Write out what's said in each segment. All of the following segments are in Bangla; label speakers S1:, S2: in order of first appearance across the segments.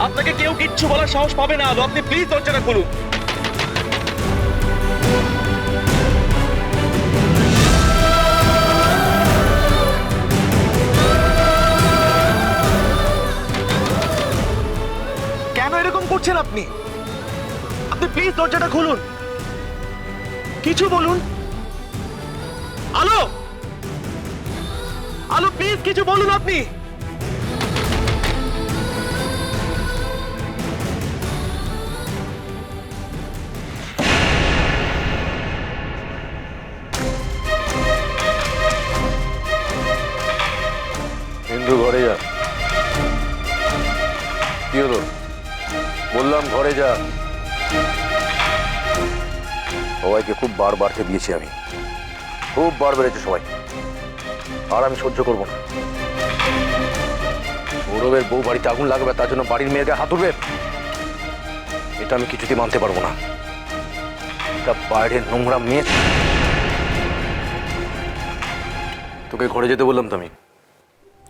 S1: আপনাকে কেউ কিচ্ছু বলার সাহস পাবে না আলো, আপনি প্লিজ দরজাটা খুলুন। কেন এরকম করছেন আপনি? আপনি প্লিজ দরজাটা খুলুন, কিছু বলুন। আলো, আলো প্লিজ কিছু বলুন আপনি।
S2: ইন্দু ঘরে যা। কি হলো? বললাম ঘরে যা। সবাইকে খুব বার বাড়তে দিয়েছি আমি, খুব বার বেড়েছে সবাই, আর আমি সহ্য করবো না। সৌরভের বউ বাড়িতে আগুন লাগবে, তার জন্য বাড়ির মেয়েকে হাত উঠবে, এটা আমি কিছুতেই মানতে পারবো না। এটা বাইরের নোংরা মেয়ে। তোকে ঘরে যেতে বললাম তো আমি,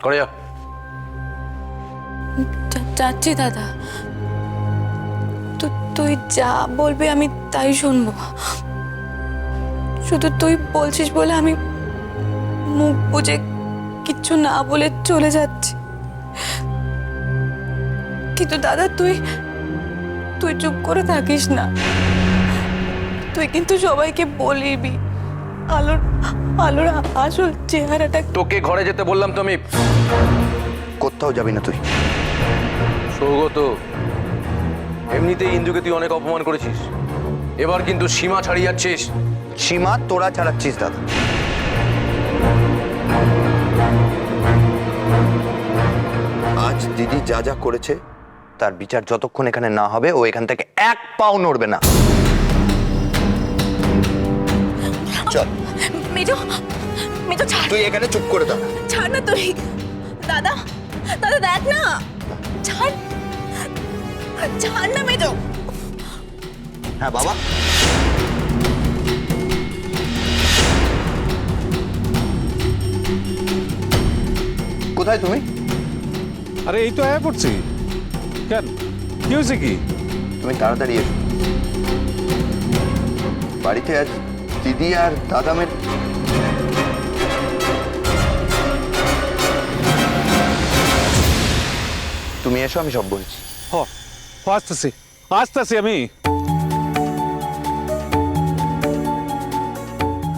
S2: ঘরে যা।
S3: যাচ্ছি দাদা, তুই যা বলবি আমি তাই শুনবো। শুধু তুই বলছিস বলে আমি মুখ বুজে কিচ্ছু না বলে চলে যাচ্ছি। কিন্তু দাদা তুই চুপ করে থাকিস না, তুই কিন্তু সবাইকে বলিবি আলোর আলোর আসল চেহারাটা।
S2: তোকে ঘরে যেতে বললাম তো আমি।
S4: কোথাও যাবি না তুই।
S2: সৌগত, এমনিতেই ইন্দুকে তুই অনেক অপমান করেছিস, এবার কিন্তু সীমা ছাড়িয়ে যাচ্ছিস।
S4: সীমা তোরা ছাড়াচ্ছিস দাদা। আজ দিদি যা যা করেছে তার বিচার যতক্ষণ এখানে না হবে ও এখান থেকে এক পাও নড়বে না। চল
S3: মেজো, মেজো ছাড়,
S4: তুই এখানে চুপ করে দাঁড়া।
S3: ছাড় না তুই। দাদা, দাদা দেখ না, ছাড়, ছাড় না মেজো।
S4: হ্যাঁ বাবা, কোথায় তুমি?
S5: আরে এই তো আয়া পড়ছি। কেন, কি হয়েছে কি?
S4: তুমি তাড়াতাড়ি এসো। বাড়িতে আজ দিদি আর দাদামের তুমি এসো, আমি সব বলছি।
S5: আসতেছি আসতেছি আমি।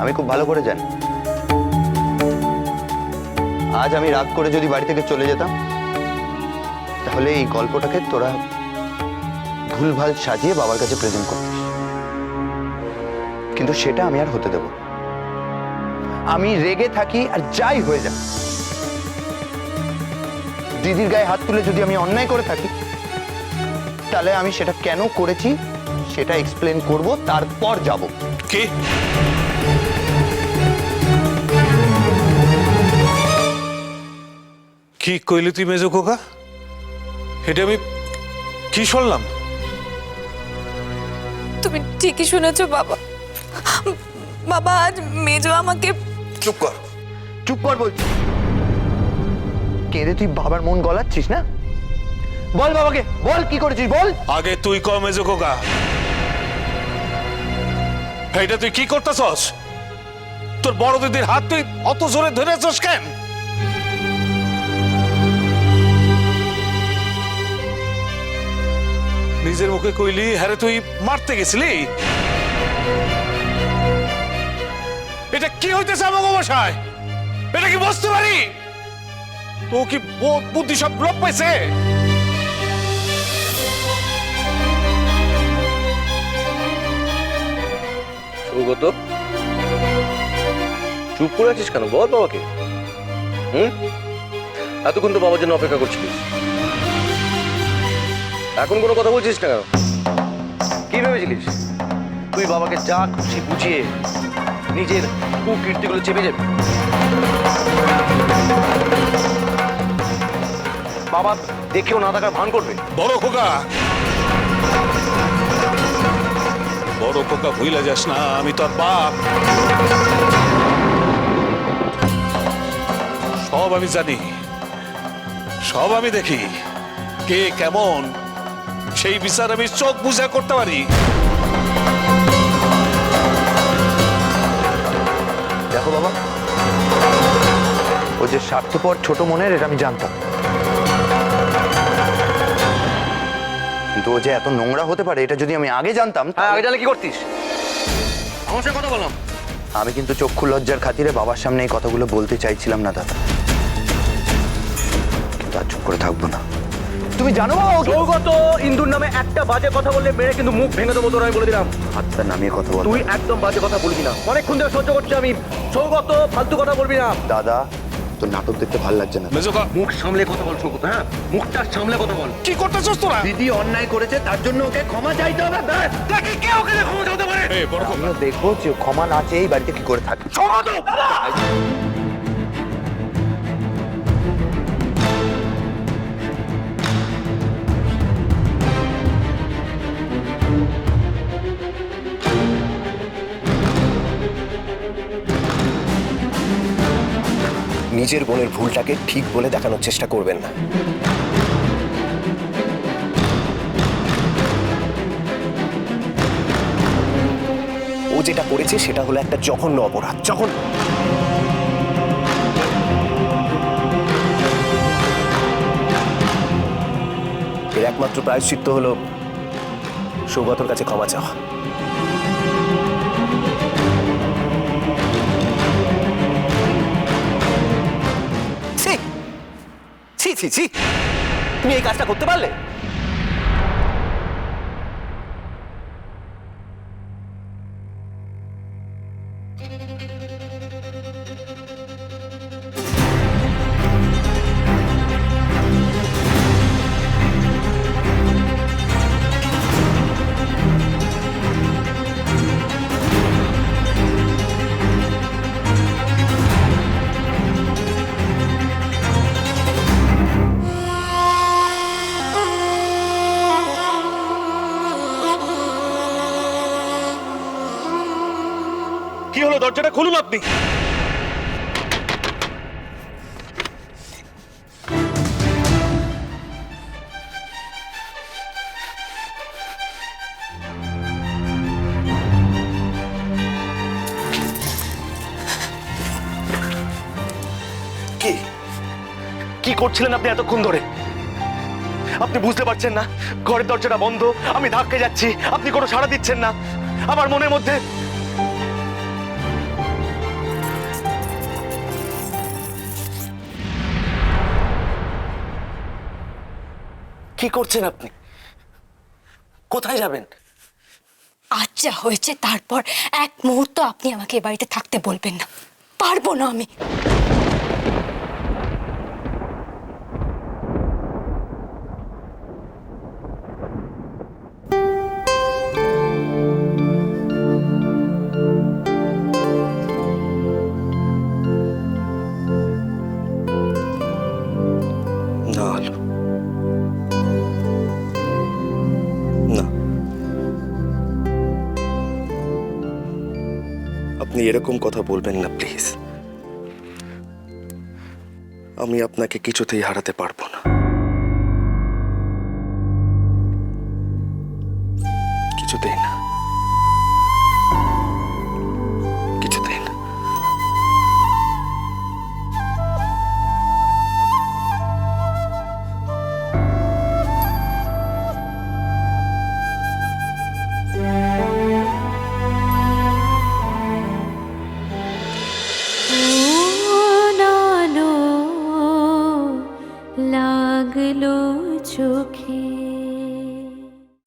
S4: আমি খুব ভালো করে জানি আজ আমি রাগ করে যদি বাড়ি থেকে চলে যেতাম তাহলে এই গল্পটাকে তোরা ভুলভাল সাজিয়ে বাবার কাছে প্রেজেন্ট করতিস, কিন্তু সেটা আমি আর হতে দেব না। আমি রেগে থাকি আর যাই হয়ে যাক, দিদির গায়ে হাত তুলে যদি আমি অন্যায় করে থাকি তাহলে আমি সেটা কেন করেছি সেটা এক্সপ্লেন করব, তারপর যাব।
S5: কি কি কইলি তুই মেজো খোকা? এটা আমি কি শুনলাম?
S3: তুমি ঠিকই শুনেছো বাবা। বাবা আজ মেজো আমাকে।
S4: চুপ কর, চুপ কর বলছি। কেঁদে তুই বাবার মন গলাচ্ছিস না? বল বাবাকে, বল কি করেছিস বল।
S5: আগে তুই ক মেজো খোকা, এটা তুই কি করতেছস? তোর বড় দিদির হাত তুই অত জোরে ধরেছস কেন? নিজের মুখে কইলি হ্যারে তুই মারতে গেছিলি। এটা কি হইতেছে আমাকে বাসায়? এটা কি বুঝতে পারি? তো কি বুদ্ধি সব লোপ পাইছে?
S2: সৌগত, চুপ করে আছিস কেন? বল বাবাকে। এতক্ষণ তো বাবার জন্য অপেক্ষা করছিলিস, এখন কোনো কথা বলছিস না কেন? কি ভেবেছিলিস তুই বাবাকে যা খুশি বুঝিয়ে নিজের কুকীর্তিগুলো চেপে যাবে? বাবা দেখেও না থাকার ভান করবে?
S5: বড় খোকা, বড় খোকা ভুইলা যাস না, আমি তোর বাপ। সব আমি জানি, সব আমি দেখি, কে কেমন সেই বিচার আমি চোখ বুঝে করতে পারি।
S4: দেখো বাবা, ও যে স্বার্থপর ছোট মনের, এটা আমি জানতাম, কিন্তু ও যে এত নোংরা হতে পারে এটা যদি আমি আগে জানতাম।
S2: হ্যাঁ, আগে জানলে কি করতিস? আমার সাথে কথা বললাম।
S4: আমি কিন্তু চক্ষু লজ্জার খাতিরে বাবার সামনে এই কথাগুলো বলতে চাইছিলাম না দাদা, কিন্তু আর চুপ করে থাকবো না। তুমি জানো
S2: সৌগত ইন্দুর নামে একটা বাজে কথা বললে মেরে কিন্তু মুখ ভেঙে দেবো, তোর আমি বলে দিলাম।
S4: হাতটা নামিয়ে কথা বল।
S2: তুই একদম বাজে কথা বলবি না, অনেকক্ষণ ধরে সহ্য করছি আমি। সৌগত ফালতু কথা বলবি না।
S4: দাদা, তোর নাটক দেখতে ভালো লাগছে না।
S5: মেজোকা,
S2: মুখ সামলে কথা বল সৌগত, হ্যাঁ মুখটা সামলে কথা বল।
S5: কি করতেছস তোরা?
S4: দিদি অন্যায় করেছে, তার জন্য ওকে ক্ষমা চাইতে হবে। ব্যাস।
S2: দেখি কে ওকে ক্ষমা চাইতে পারে।
S5: এই বড় কথা।
S4: আমিও দেখবো যে ও ক্ষমা না চেয়ে এই বাড়িতে কি করে থাকে।
S6: নিজের বোনের ভুলটাকে ঠিক বলে দেখানোর চেষ্টা করবেন না। ও যেটা করেছে সেটা হলো একটা জঘন্য অপরাধ, জঘন্য। এর একমাত্র প্রায়শ্চিত্ত হলো সৌগতর কাছে ক্ষমা চাওয়া। ছি ছি ছি, তুমি এই কাজটা করতে পারলে?
S1: কি হলো, দরজাটা খুলুন আপনি।
S6: কি
S1: কি করছিলেন আপনি এতক্ষণ ধরে? আপনি বুঝতে পারছেন না ঘরের দরজাটা বন্ধ, আমি ধাক্কে যাচ্ছি, আপনি কোনো সাড়া দিচ্ছেন না। আমার মনের মধ্যে
S6: কি করছেন আপনি? কোথায় যাবেন?
S3: আজ যা হয়েছে তারপর এক মুহূর্ত আপনি আমাকে এ বাড়িতে থাকতে বলবেন না, পারবো না আমি।
S6: না আলো, না, আপনি এরকম কথা বলবেন না প্লিজ। আমি আপনাকে কিছুতেই হারাতে পারবো না, কিছুতেই না, কিছুতেই না।
S7: লাগলো চোখে